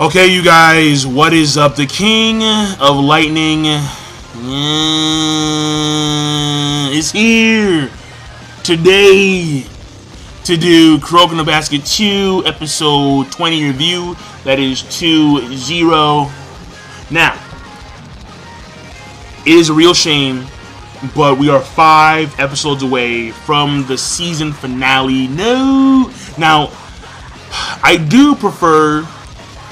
Okay, you guys, what is up? The King of Lightning is here today to do Kuroko no Basket 2 episode 20 review. That is 2-0. Now, it is a real shame, but we are 5 episodes away from the season finale. No! Now, I do prefer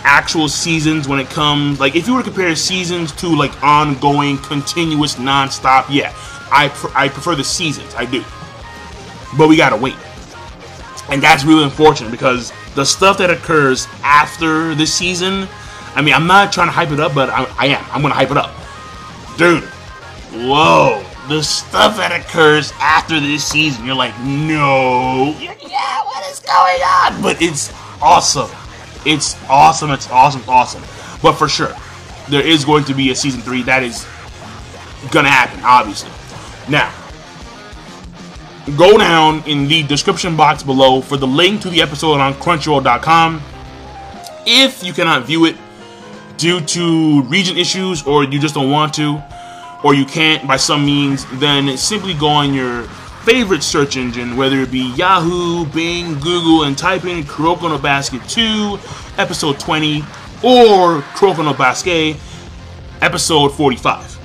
actual seasons when it comes, like, if you were to compare seasons to, like, ongoing, continuous, non-stop, yeah, I prefer the seasons, I do. But we gotta wait. And that's really unfortunate, because the stuff that occurs after this season, I mean, I'm not trying to hype it up, but I am. I'm gonna hype it up. Dude, whoa. The stuff that occurs after this season, you're like, no. Yeah, what is going on? But it's awesome. It's awesome. It's awesome. Awesome. But for sure, there is going to be a season 3. That is gonna happen, obviously. Now, go down in the description box below for the link to the episode on Crunchyroll.com. If you cannot view it due to region issues, or you just don't want to, or you can't by some means, then simply go on your favorite search engine, whether it be Yahoo, Bing, Google, and type in Kuroko no Basket 2, episode 20, or Kuroko no Basket, episode 45.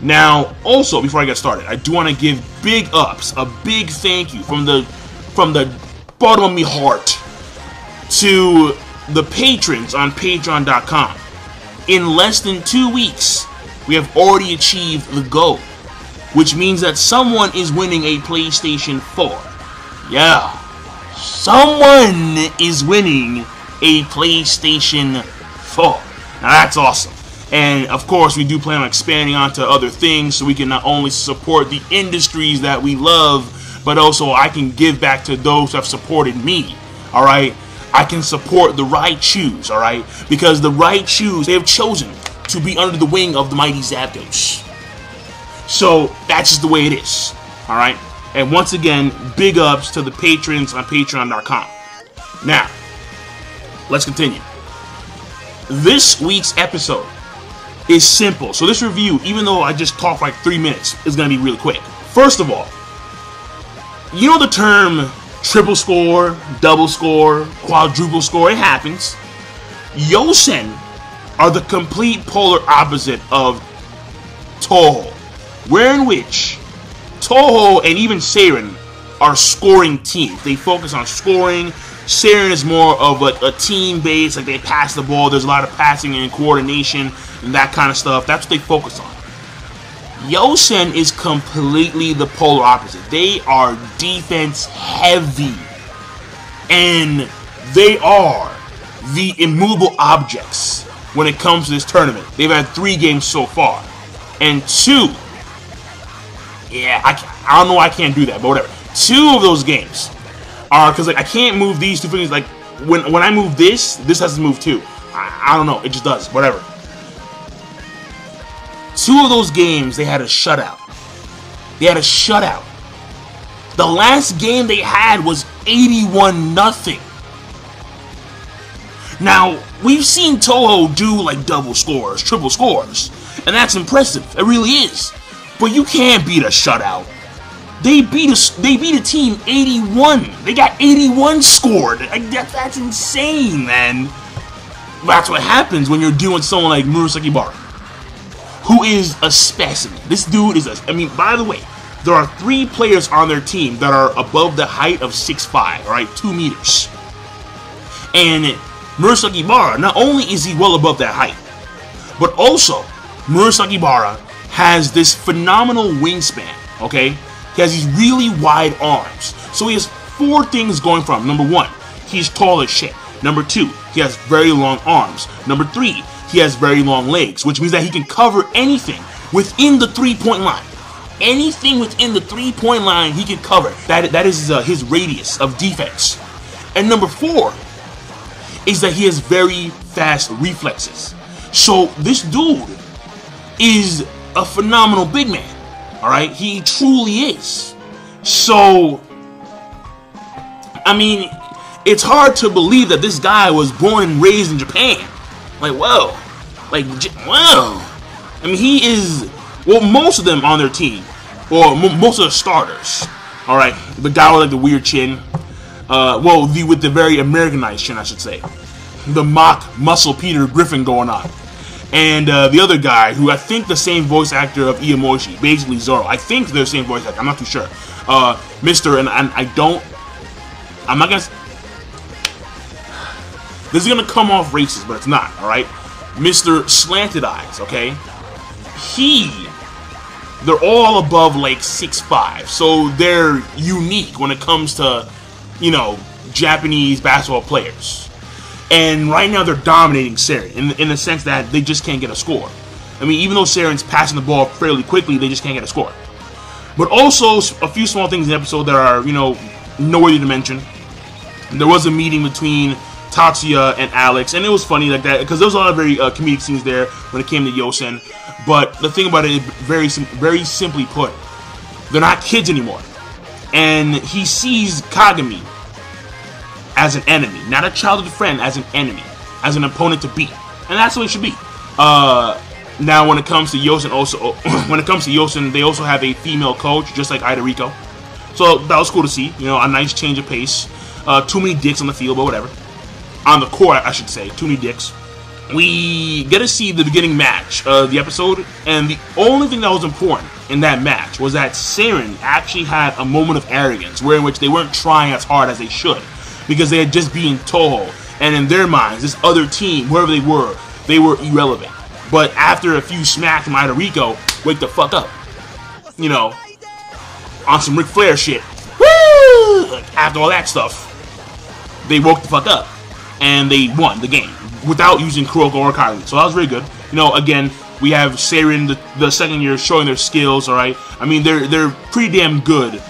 Now, also, before I get started, I do want to give big ups, a big thank you from the bottom of my heart to the patrons on Patreon.com. In less than 2 weeks, we have already achieved the goal, which means that someone is winning a PlayStation 4. Yeah, someone is winning a PlayStation 4. Now that's awesome. And of course, we do plan on expanding onto other things so we can not only support the industries that we love, but also I can give back to those who have supported me. Alright? I can support the right shoes, alright? Because the right shoes, they have chosen to be under the wing of the mighty Zapdos. So, that's just the way it is. Alright? And once again, big ups to the patrons on Patreon.com. Now, let's continue. This week's episode is simple. So this review, even though I just talked for like 3 minutes, is going to be really quick. First of all, you know the term triple score, double score, quadruple score? It happens. Yōsen are the complete polar opposite of Toho, wherein which Toho and even Seirin are scoring teams. They focus on scoring. Seirin is more of a team base, like they pass the ball, there's a lot of passing and coordination and that kind of stuff. That's what they focus on. Yōsen is completely the polar opposite. They are defense heavy, and they are the immovable objects when it comes to this tournament. They've had 3 games so far, and 2, yeah, I don't know why I can't do that, but whatever. 2 of those games are, because like I can't move these 2 fingers, like when I move this has to move too. I don't know, it just does, whatever. 2 of those games, they had a shutout. They had a shutout. The last game they had was 81-0. Now, we've seen Toho do like double scores, triple scores, and that's impressive. It really is. But you can't beat a shutout. They beat a team 81. They got 81 scored. Like, that's insane, man. That's what happens when you're doing someone like Murasaki Bara, who is a specimen. This dude is I mean, by the way, there are 3 players on their team that are above the height of 6'5", alright, 2 meters. And Murasaki Bara, not only is he well above that height, but also Murasaki Bara has this phenomenal wingspan, okay? He has these really wide arms. So he has 4 things going for him. Number 1, he's tall as shit. Number 2, he has very long arms. Number 3, he has very long legs, which means that he can cover anything within the 3-point line. Anything within the 3-point line, he can cover. That is his radius of defense. And number 4 is that he has very fast reflexes. So this dude is a phenomenal big man. Alright? He truly is. So, I mean, it's hard to believe that this guy was born and raised in Japan. Like, whoa. Like, whoa. I mean, he is, well, most of them on their team, or most of the starters. All right, the guy with like the weird chin, well, with the very Americanized chin, I should say, the mock Muscle Peter Griffin going on, and the other guy who I think the same voice actor of Iamoshi, basically Zoro. I think they're the same voice actor. I'm not too sure. Mr. and I'm not gonna. This is gonna come off racist, but it's not. All right, Mr. Slanted Eyes. Okay, they're all above like 6'5", so they're unique when it comes to, you know, Japanese basketball players. And right now they're dominating Seirin in the sense that they just can't get a score. I mean, even though Seirin's passing the ball fairly quickly, they just can't get a score. But also a few small things in the episode that are, you know, noteworthy to mention. There was a meeting between Tatsuya and Alex, and it was funny like that because there was a lot of very comedic scenes there when it came to Yōsen. But the thing about it is very simply put, they're not kids anymore, and he sees Kagami as an enemy, not a childhood friend, as an enemy, as an opponent to beat, and that's what it should be. Now, when it comes to Yōsen, they also have a female coach, just like Idariko. So that was cool to see. You know, a nice change of pace. Too many dicks on the field, but whatever. On the court, I should say, too many dicks. We get to see the beginning match of the episode, and the only thing that was important in that match was that Seirin actually had a moment of arrogance, where in which they weren't trying as hard as they should, because they had just beaten Toho, and in their minds, this other team, whoever they were irrelevant. But after a few smacks from Idariko, wake the fuck up. You know, on some Ric Flair shit. Woo! Like, after all that stuff, they woke the fuck up, and they won the game without using Kuroko or Kylie. So that was very good. You know, again, we have Seirin, the second year, showing their skills, alright? I mean, they're pretty damn good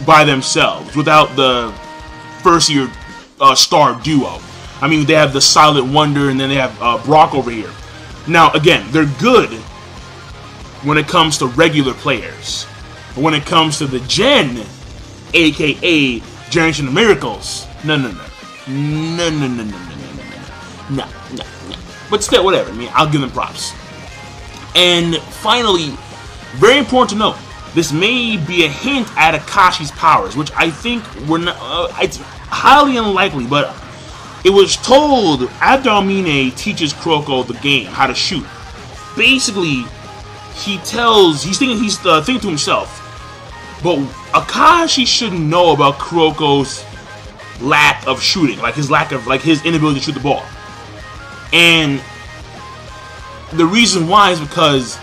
by themselves, without the first year star duo. I mean, they have the Silent Wonder, and then they have Brock over here. Now, again, they're good when it comes to regular players. But when it comes to the Gen, aka Generation of Miracles, no. But still, whatever. I mean, I'll give them props. And finally, very important to note, this may be a hint at Akashi's powers, which I think it's highly unlikely, but it was told after Almine teaches Kuroko the game, how to shoot. Basically, he's thinking to himself, but Akashi shouldn't know about Kuroko's lack of shooting, his inability to shoot the ball. And the reason why is because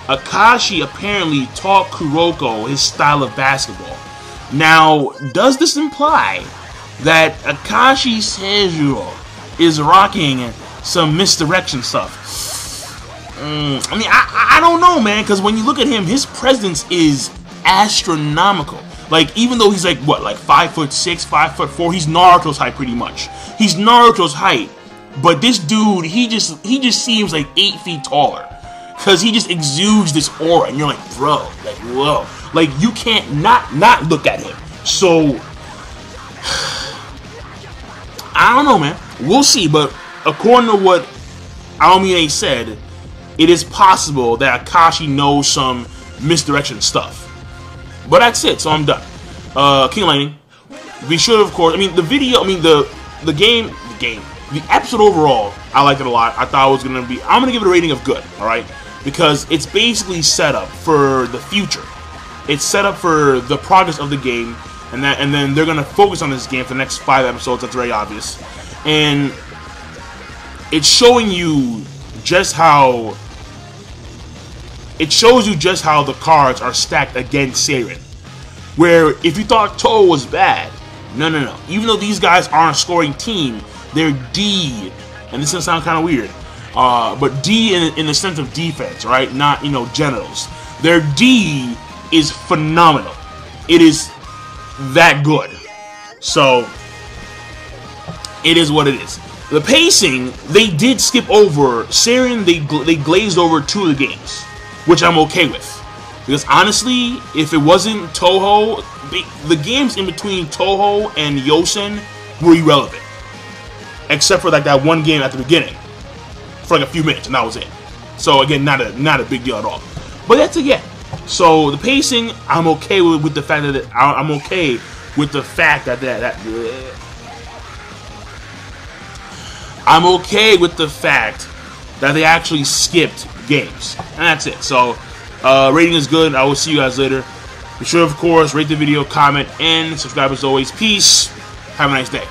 Akashi apparently taught Kuroko his style of basketball. Now, does this imply that Akashi Seijuro is rocking some misdirection stuff? I mean, I don't know, man, because when you look at him, his presence is astronomical. Like, even though he's like, what, like 5'6", 5'4", he's Naruto's height pretty much. He's Naruto's height, but this dude, he just seems like 8 feet taller. Because he just exudes this aura, and you're like, bro, like, whoa. Like, you can't not look at him. So, I don't know, man. We'll see, but according to what Aomine said, it is possible that Akashi knows some misdirection stuff. But that's it, so I'm done. King Lightning. Be sure, of course, I mean, the episode overall, I liked it a lot. I thought it was going to be, I'm going to give it a rating of good, alright? Because it's basically set up for the future. It's set up for the progress of the game, and then they're going to focus on this game for the next 5 episodes, that's very obvious. And it's showing you just how, it shows you just how the cards are stacked against Seirin. Where if you thought Toho was bad, no. Even though these guys aren't a scoring team, they're D, and this is gonna sound kind of weird, but D in the sense of defense, right? Not, you know, genitals. Their D is phenomenal. It is that good. So it is what it is. The pacing, they did skip over Seirin. They glazed over 2 of the games, which I'm okay with. Because honestly, if it wasn't Toho, the games in between Toho and Yōsen were irrelevant. Except for like that one game at the beginning. for like a few minutes, and that was it. So again, not a big deal at all. But that's again. So the pacing, I'm okay with the fact that I'm okay with the fact that I'm okay with the fact that they actually skipped games, and that's it. So rating is good. I will see you guys later. Be sure, of course, rate the video, comment, and subscribe as always. Peace. Have a nice day.